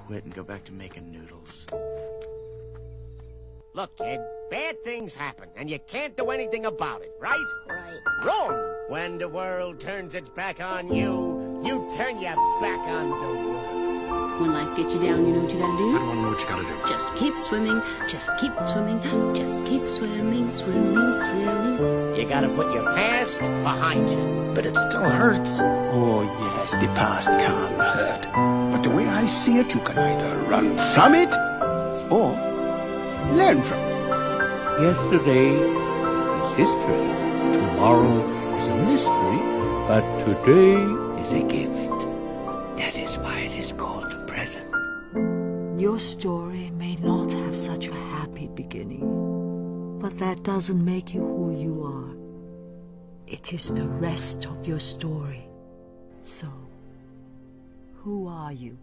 quit and go back to making noodles. Look, kid, bad things happen, and you can't do anything about it, right? Right. Wrong! When the world turns its back on you, you turn your back on the world. When life gets you down, you know what you gotta do? I don't want to know what you gotta do. Just keep swimming, just keep swimming, just keep swimming, swimming, swimming. You gotta put your past behind you. But it still hurts. Oh, yes, the past can hurt. But the way I see it, you can either run from it or learn from it. Yesterday is history. Tomorrow is a mystery. But today is a gift. That is why it is called the present. Your story may not have such a happy beginning, but that doesn't make you who you are. It is the rest of your story. So, who are you?